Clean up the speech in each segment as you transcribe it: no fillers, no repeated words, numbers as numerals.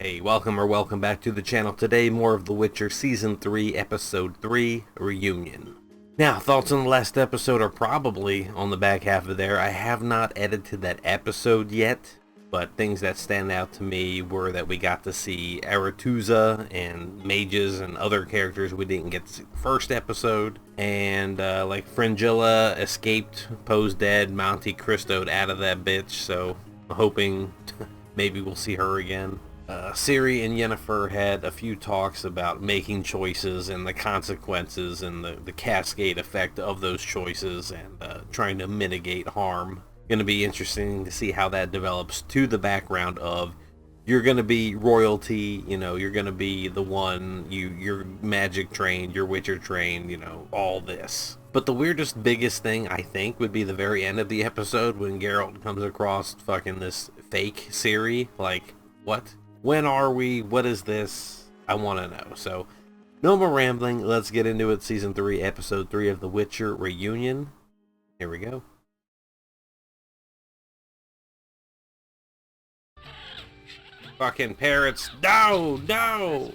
Hey, welcome back to the channel. Today, more of The Witcher Season 3, Episode 3, Reunion. Now, thoughts on the last episode are probably on the back half of there. I have not edited that episode yet, but things that stand out to me were that we got to see Aretuza and mages and other characters we didn't get to see the first episode. And, like, Fringilla escaped, posed dead, Monte Cristo'd out of that bitch, so I'm hoping maybe we'll see her again. Ciri and Yennefer had a few talks about making choices and the consequences and the cascade effect of those choices and trying to mitigate harm. Going to be interesting to see how that develops to the background of you're going to be royalty, you know, you're going to be the one, you're magic trained, you're Witcher trained, you know, all this. But the weirdest, biggest thing, I think, would be the very end of the episode when Geralt comes across fucking this fake Ciri. Like, what? When are we? What is this? I want to know. So, no more rambling. Let's get into it. Season 3, Episode 3 of The Witcher Reunion. Here we go. Fucking parrots. No, no!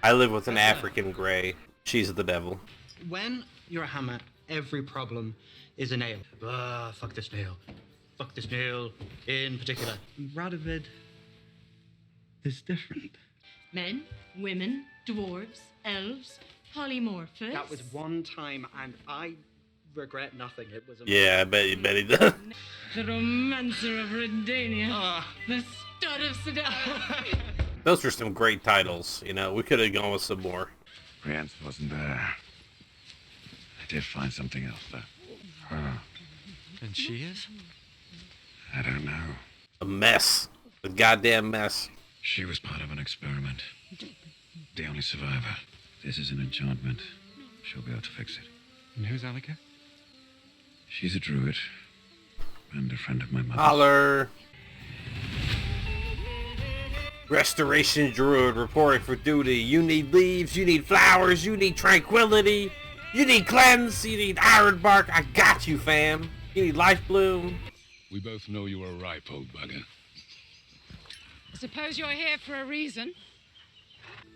I live with an African Grey. She's the devil. When you're a hammer, every problem is a nail. Fuck this nail. Fuck this nail in particular. Radovid is different. Men, women, dwarves, elves, polymorphous. That was one time, and I regret nothing. It was Yeah, I bet he does. The romancer of Redania. The stud of Sedan. Those were some great titles. You know, we could have gone with some more. Brienne wasn't there. I did find something else, though. Her. And she is? I don't know. A mess. A goddamn mess. She was part of an experiment. The only survivor. This is an enchantment. She'll be able to fix it. And who's Alika? She's a druid. And a friend of my mother's. Holler. Restoration Druid reporting for duty. You need leaves, you need flowers, you need tranquility, you need cleanse, you need iron bark. I got you, fam. You need life bloom. We both know you are ripe, old bugger. I suppose you're here for a reason.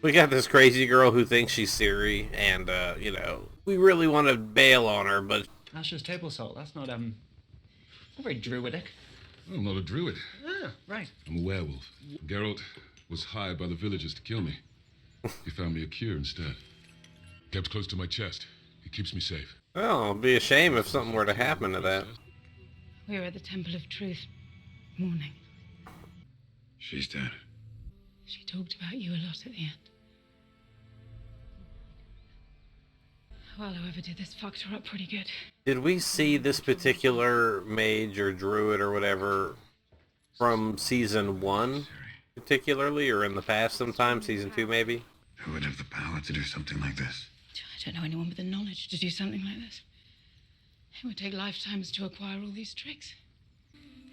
We got this crazy girl who thinks she's Ciri, and, you know, we really want to bail on her, but... Asher's table salt. That's not very druidic. I'm not a druid. Ah, right. I'm a werewolf. Geralt was hired by the villagers to kill me. He found me a cure instead. Kept close to my chest. It keeps me safe. Well, it'd be a shame if something were to happen to that. We're at the Temple of Truth. Mourning. She's dead. She talked about you a lot at the end. Well, whoever did this fucked her up pretty good. Did we see this particular mage or druid or whatever from Season 1 particularly, or in the past sometime, Season 2 maybe? Who would have the power to do something like this? I don't know anyone with the knowledge to do something like this. It would take lifetimes to acquire all these tricks.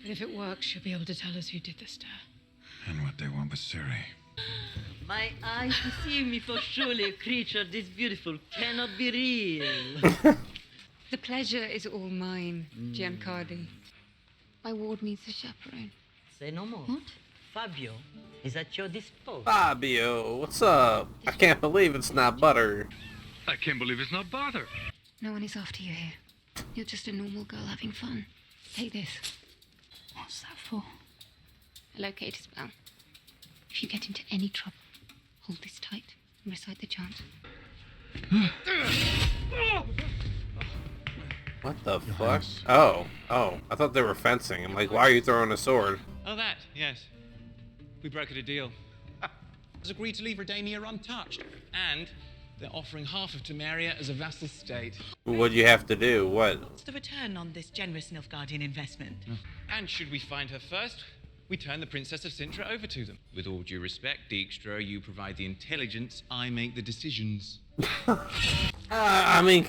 But if it works, she'll be able to tell us who did this to her. And what they want with Ciri. My eyes deceive me, for surely a creature this beautiful cannot be real. The pleasure is all mine, Giancardi. My ward needs a chaperone. Say no more. What? Fabio is at your disposal. Fabio, what's up? I can't believe it's not butter. I can't believe it's not butter. No one is after you here. You're just a normal girl having fun. Take this. What's that for? A locator spell. If you get into any trouble, hold this tight and recite the chant. What the fuck? Oh, I thought they were fencing. I'm like, why are you throwing a sword? Oh, that, yes. We brokered a deal. Has agreed to leave Redania untouched. And they're offering half of Temeria as a vassal state. What'd you have to do? What? What's the return on this generous Nilfgaardian investment? And should we find her first, we turn the Princess of Sintra over to them. With all due respect, Dijkstra, you provide the intelligence, I make the decisions. I mean,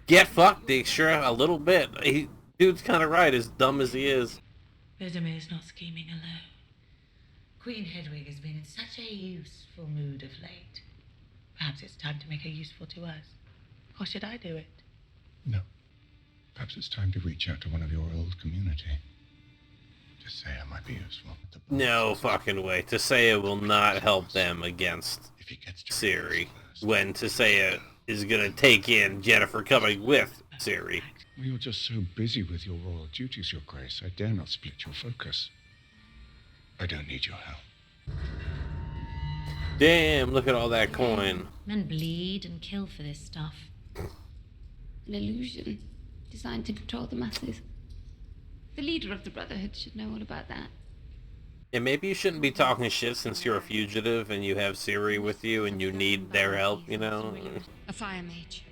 get fucked, Dijkstra, a little bit. Dude's kind of right, as dumb as he is. Vizimir is not scheming alone. Queen Hedwig has been in such a useful mood of late. Perhaps it's time to make her useful to us. Or should I do it? No. Perhaps it's time to reach out to one of your old community. Tissaia might be useful. No fucking way. Tissaia will not help them against If he gets to Ciri when Tissaia is gonna take in Yennefer coming with Ciri. Well, you're just so busy with your royal duties, Your Grace. I dare not split your focus. I don't need your help. Damn, look at all that coin. Men bleed and kill for this stuff. An illusion designed to control the masses. The leader of the Brotherhood should know all about that. And maybe you shouldn't be talking shit since you're a fugitive and you have Ciri with you and you need their help, you know? A fire mage.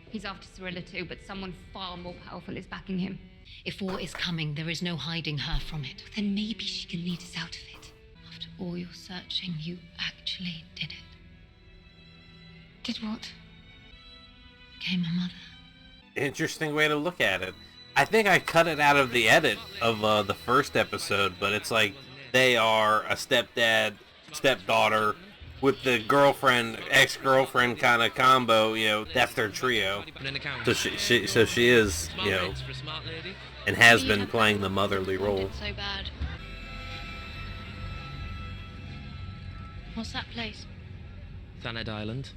He's after Cirilla too, but someone far more powerful is backing him. If war is coming, there is no hiding her from it. Then maybe she can lead us out of it. After all your searching, you actually did it. Did what? Became a mother. Interesting way to look at it. I think I cut it out of the edit of the first episode, but it's like they are a stepdad, stepdaughter, with the girlfriend, ex-girlfriend kind of combo, you know, that's their trio. So she is, you know, and has been playing the motherly role. So bad. What's that place? Thaned Island.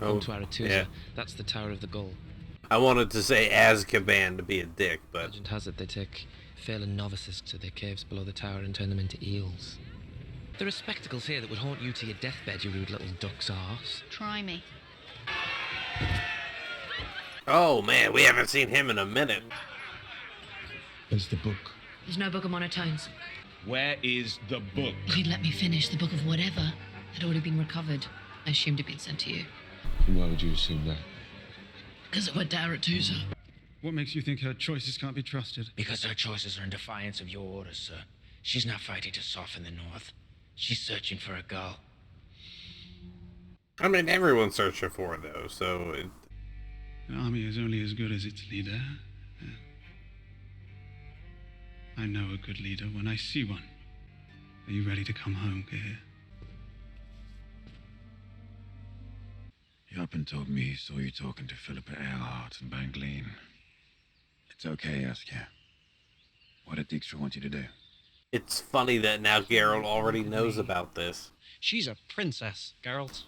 Oh, Home to Aretusa. yeah. That's the Tower of the Gull. I wanted to say Azkaban to be a dick, but Legend has it they take fallen novices to the caves below the tower and turn them into eels. There are spectacles here that would haunt you to your deathbed, you rude little duck's arse. Try me. oh man, we haven't seen him in a minute. Where's the book? There's no book of monotones. Where is the book? If you'd let me finish, the book of whatever had already been recovered. I assumed it'd been sent to you. And why would you assume that? Because it went to Aretusa. What makes you think her choices can't be trusted? Because her choices are in defiance of your orders, sir. She's not fighting to soften the North. She's searching for a girl. I mean, everyone's searching for it, though, so... An army is only as good as its leader. I know a good leader when I see one. Are you ready to come home, Geir? He up and told me he saw you talking to Philippa Earhart and Bangleen. It's okay, Askia. What did Dijkstra want you to do? It's funny that now Geralt already knows about this. She's a princess, Geralt.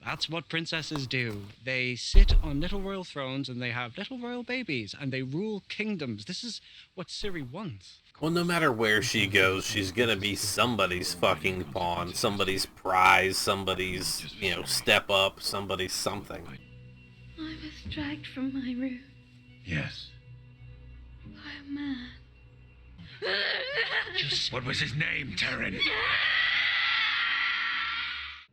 That's what princesses do. They sit on little royal thrones and they have little royal babies and they rule kingdoms. This is what Ciri wants. Well, no matter where she goes, she's gonna be somebody's fucking pawn, somebody's prize, somebody's, you know, step up, somebody's something. I was dragged from my room Yes. by a man. What was his name, Terran?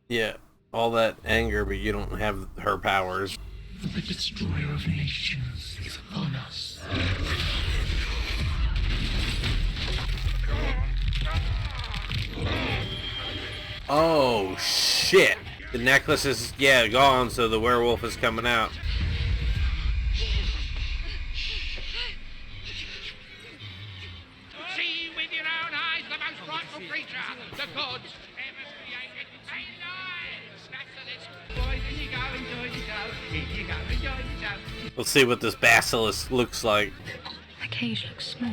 Yeah, all that anger, but you don't have her powers. The destroyer of nations is upon us. Oh, shit! The necklace is, yeah, gone, so the werewolf is coming out. See with your own eyes the most frightful creature the gods ever created. Say lies! Basilisk! Boys, in you go, enjoy yourself. In you go, enjoy yourself. Let's see what this basilisk looks like. The cage looks small.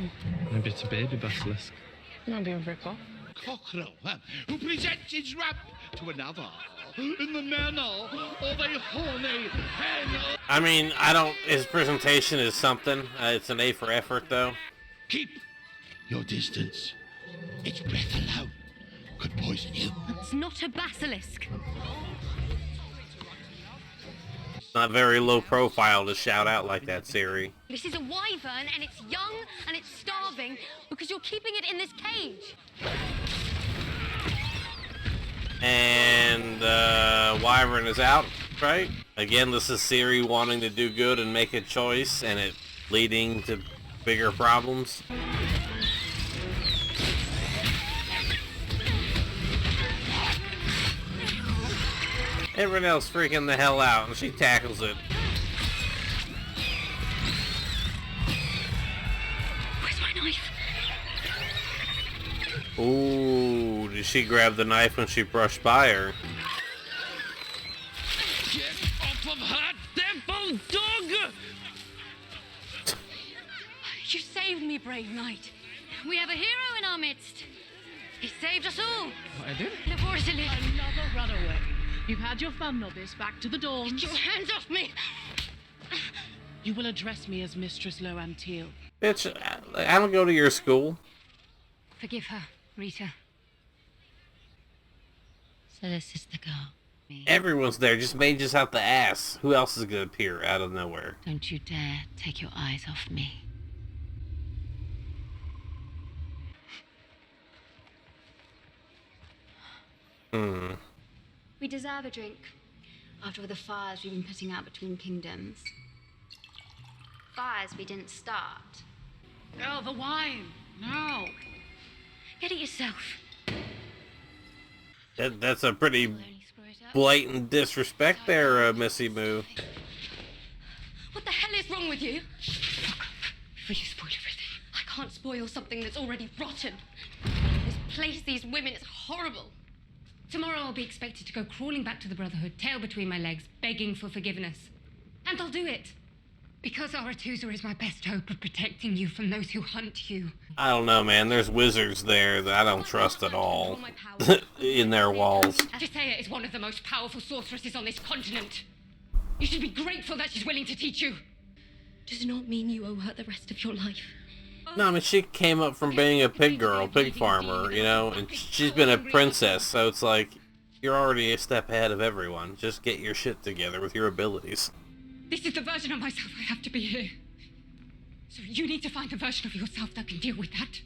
Maybe it's a baby basilisk. Might be a rip-off. Cockerel, who presents his rap to another in the manner of a horny hen. I mean, his presentation is something. It's an A for effort, though. Keep your distance. Its breath alone could poison you. It's not a basilisk. Not very low profile to shout out like that, Ciri. This is a wyvern, and it's young, and it's starving, because you're keeping it in this cage. And Wyvern is out, right? Again, this is Ciri wanting to do good and make a choice, and it leading to bigger problems. Everyone else freaking the hell out, and she tackles it. Where's my knife? Ooh, did she grab the knife when she brushed by her? Get off of her, devil dog! You saved me, brave knight. We have a hero in our midst. He saved us all. What I did? Another runaway. You've had your fun, novice. Back to the dorms. Get your hands off me. You will address me as Mistress Loantil. Bitch, I don't go to your school. Forgive her, Rita. So this is the girl. Everyone's there, just mages out the ass. Who else is gonna appear out of nowhere? Don't you dare take your eyes off me. We deserve a drink after all the fires we've been putting out between kingdoms. Fires we didn't start. Oh, the wine. No. Get it yourself. That's a pretty blatant disrespect there, Missy Moo. What the hell is wrong with you? Before you spoil everything. I can't spoil something that's already rotten. This place, these women, it's horrible. Tomorrow I'll be expected to go crawling back to the Brotherhood, tail between my legs, begging for forgiveness. And I'll do it. Because Arethusa is my best hope of protecting you from those who hunt you. I don't know, man. There's wizards there that I don't trust at all. In their walls. Tisea is one of the most powerful sorceresses on this continent. You should be grateful that she's willing to teach you. Does not mean you owe her the rest of your life. No, I mean, she came up from being a pig girl, pig farmer, you know, and she's been a princess, so it's like, you're already a step ahead of everyone. Just get your shit together with your abilities. This is the version of myself I have to be here. So you need to find a version of yourself that can deal with that.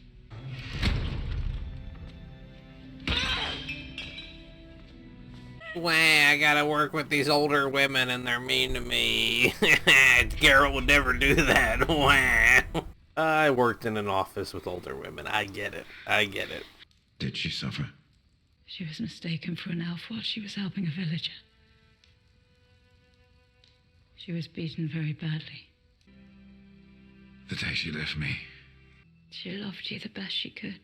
Wah, I gotta work with these older women and they're mean to me. Geralt would never do that. Wah. I worked in an office with older women. I get it. I get it. Did she suffer? She was mistaken for an elf while she was helping a villager. She was beaten very badly. The day she left me. She loved you the best she could.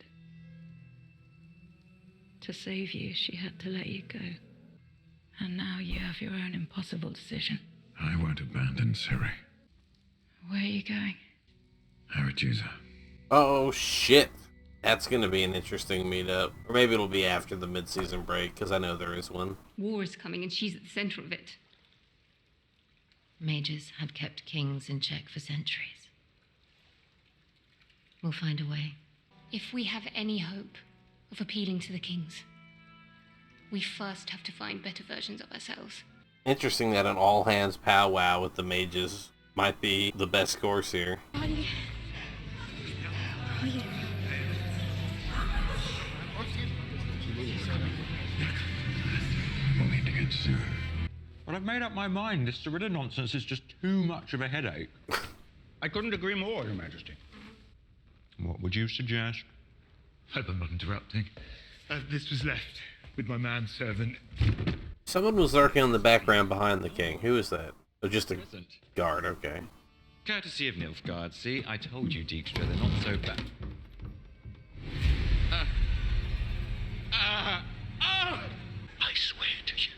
To save you, she had to let you go. And now you have your own impossible decision. I won't abandon Ciri. Where are you going? Arethusa. Oh, shit. That's gonna be an interesting meetup. Or maybe it'll be after the mid-season break, because I know there is one. War is coming and she's at the center of it. Mages have kept kings in check for centuries. We'll find a way. If we have any hope of appealing to the kings, we first have to find better versions of ourselves. Interesting that an all-hands powwow with the mages might be the best course here. We'll meet again soon. Well, I've made up my mind. This Ciri nonsense is just too much of a headache. I couldn't agree more, Your Majesty. What would you suggest? Hope I'm not interrupting. This was left with my manservant. Someone was lurking in the background behind the king. Who is that? Oh, just a guard, okay. Courtesy of Nilfgaard, see? I told you, Dijkstra, they're not so bad. I swear to you,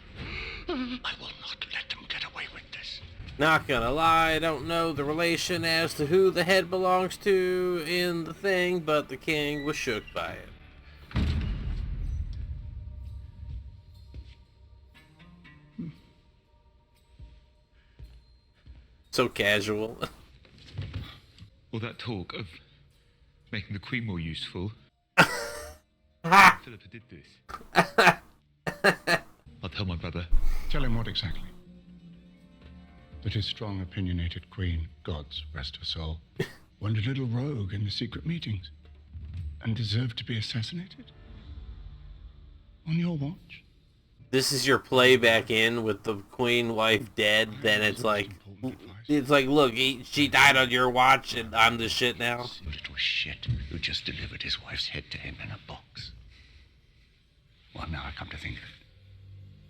I will not let them get away with this. Not gonna lie, I don't know the relation as to who the head belongs to in the thing, but the king was shook by it. So casual. All that talk of making the Queen more useful. Philippa did this. I'll tell my brother. Tell him what exactly? That his strong, opinionated queen, God's rest her soul, went a little rogue in the secret meetings and deserved to be assassinated? On your watch? This is your playback in with the queen wife dead, then it's like, look, she died on your watch and I'm the shit now. You little shit who just delivered his wife's head to him in a box. Well, now I come to think of it.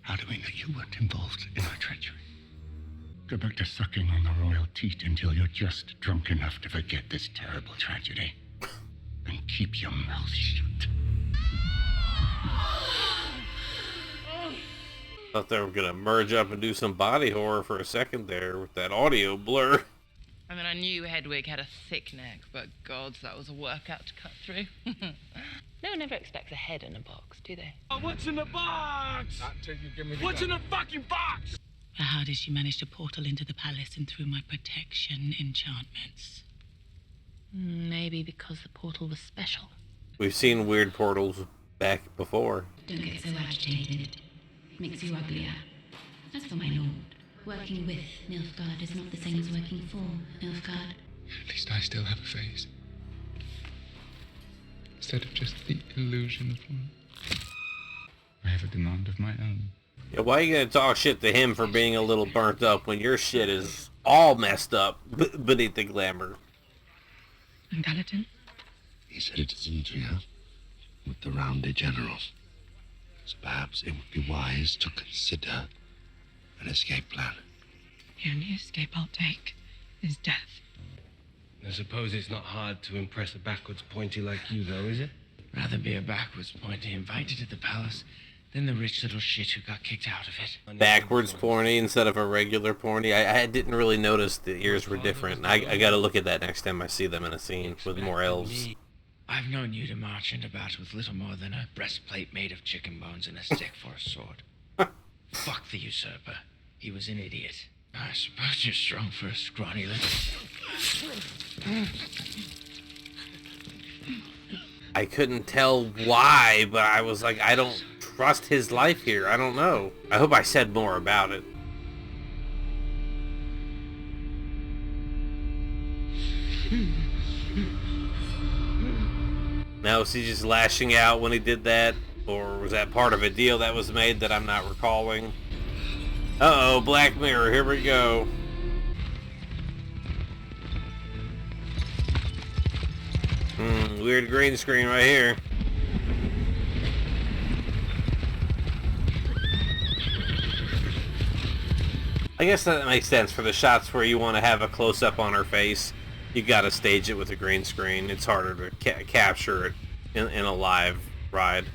How do we know you weren't involved in our treachery? Go back to sucking on the royal teat until you're just drunk enough to forget this terrible tragedy. And keep your mouth shut. Thought they were gonna merge up and do some body horror for a second there with that audio blur. And then I knew Hedwig had a thick neck, but gods, that was a workout to cut through. No one ever expects a head in a box, do they? Oh, what's in the box? Not till you give me the What's in the fucking box? But how did she manage to portal into the palace and through my protection enchantments? Maybe because the portal was special. We've seen weird portals back before. Don't get so agitated. It makes you uglier. As for my lord, working with Nilfgaard is not the same as working for Nilfgaard. At least I still have a face. Instead of just the illusion of one. I have a demand of my own. Yeah, why are you gonna talk shit to him for being a little burnt up when your shit is all messed up beneath the glamour? And Gallatin? He said it is in Tria with the rounded generals. So perhaps it would be wise to consider an escape plan. The only escape I'll take is death. I suppose it's not hard to impress a backwards pointy like you, though, is it? Rather be a backwards pointy invited to the palace than the rich little shit who got kicked out of it. Backwards porny instead of a regular porny. I didn't really notice the ears were different. I gotta look at that next time I see them in a scene with more elves. I've known you to march into battle with little more than a breastplate made of chicken bones and a stick for a sword. Fuck the usurper. He was an idiot. I suppose you're strong for a scrawny little... I couldn't tell why, but I was like, I don't trust his life here. I don't know. I hope I said more about it. Now, was he just lashing out when he did that? Or was that part of a deal that was made that I'm not recalling? Uh-oh, Black Mirror, here we go. Weird green screen right here. I guess that makes sense for the shots where you want to have a close-up on her face. You gotta stage it with a green screen. It's harder to capture it in a live ride.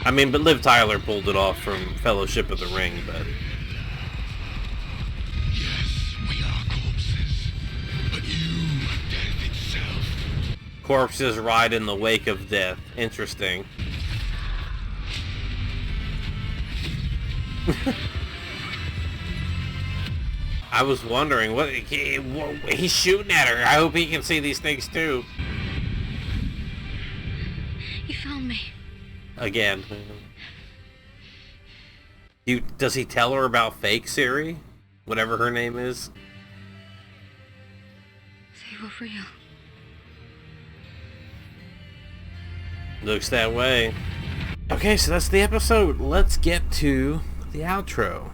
I mean, but Liv Tyler pulled it off from Fellowship of the Ring, but... Yes, we are corpses, but you are death itself. Corpses ride in the wake of death. Interesting. I was wondering, what he's shooting at her. I hope he can see these things too. You found me. Again. Does he tell her about fake Ciri? Whatever her name is? They were real. Looks that way. Okay, so that's the episode. Let's get to the outro.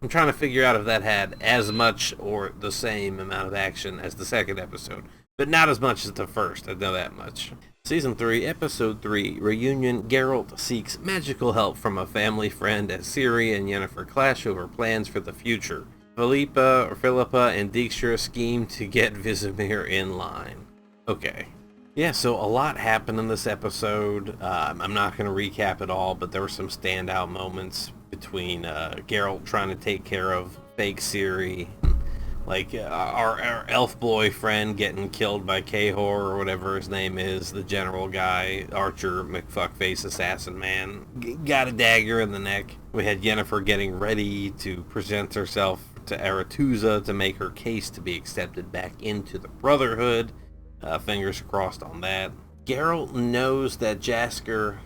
I'm trying to figure out if that had as much or the same amount of action as the second episode, but not as much as the first, I know that much. Season 3, Episode 3, Reunion. Geralt seeks magical help from a family friend as Ciri and Yennefer clash over plans for the future. Philippa and Dijkstra scheme to get Vizimir in line. Okay. Yeah, so a lot happened in this episode. I'm not going to recap it all, but there were some standout moments between Geralt trying to take care of fake Ciri, like our elf boyfriend getting killed by Cahor or whatever his name is, the general guy, Archer McFuckface assassin man, got a dagger in the neck. We had Yennefer getting ready to present herself to Aretuza to make her case to be accepted back into the Brotherhood. Fingers crossed on that. Geralt knows that Jaskier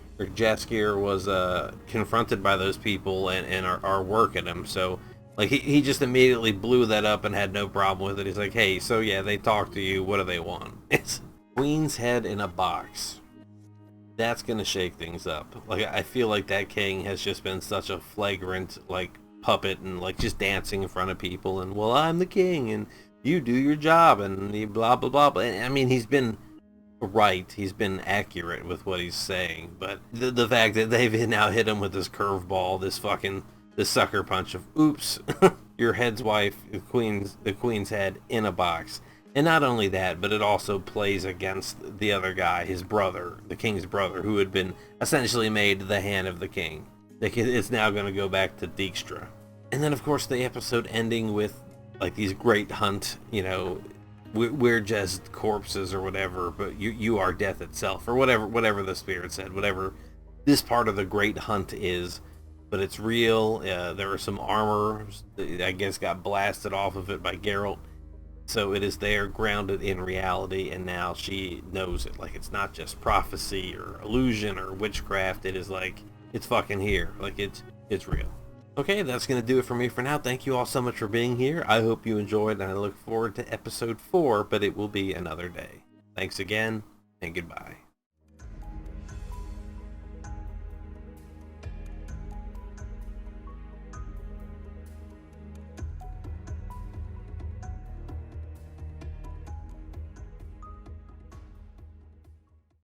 was confronted by those people and are working him, so like he just immediately blew that up and had no problem with it. He's like, hey, so yeah, they talked to you, what do they want? It's Queen's head in a box. That's gonna shake things up. Like, I feel like that king has just been such a flagrant like puppet and like just dancing in front of people and, well, I'm the king and you do your job and blah blah blah. But I mean, he's been right, he's been accurate with what he's saying, but the fact that they've now hit him with this curveball, this sucker punch of, oops, your head's wife, the queen's head in a box. And not only that, but it also plays against the other guy, his brother, the king's brother, who had been essentially made the hand of the king. It's now going to go back to Dijkstra. And then, of course, the episode ending with, like, these great hunt, you know, we're just corpses or whatever, but you are death itself, or whatever the spirit said, whatever this part of the great hunt is. But it's real. There are some armor that I guess got blasted off of it by Geralt. So it is there, grounded in reality, and now she knows it. Like, it's not just prophecy or illusion or witchcraft. It is like, it's fucking here. Like, it's real. Okay, that's going to do it for me for now. Thank you all so much for being here. I hope you enjoyed, and I look forward to episode 4, but it will be another day. Thanks again, and goodbye.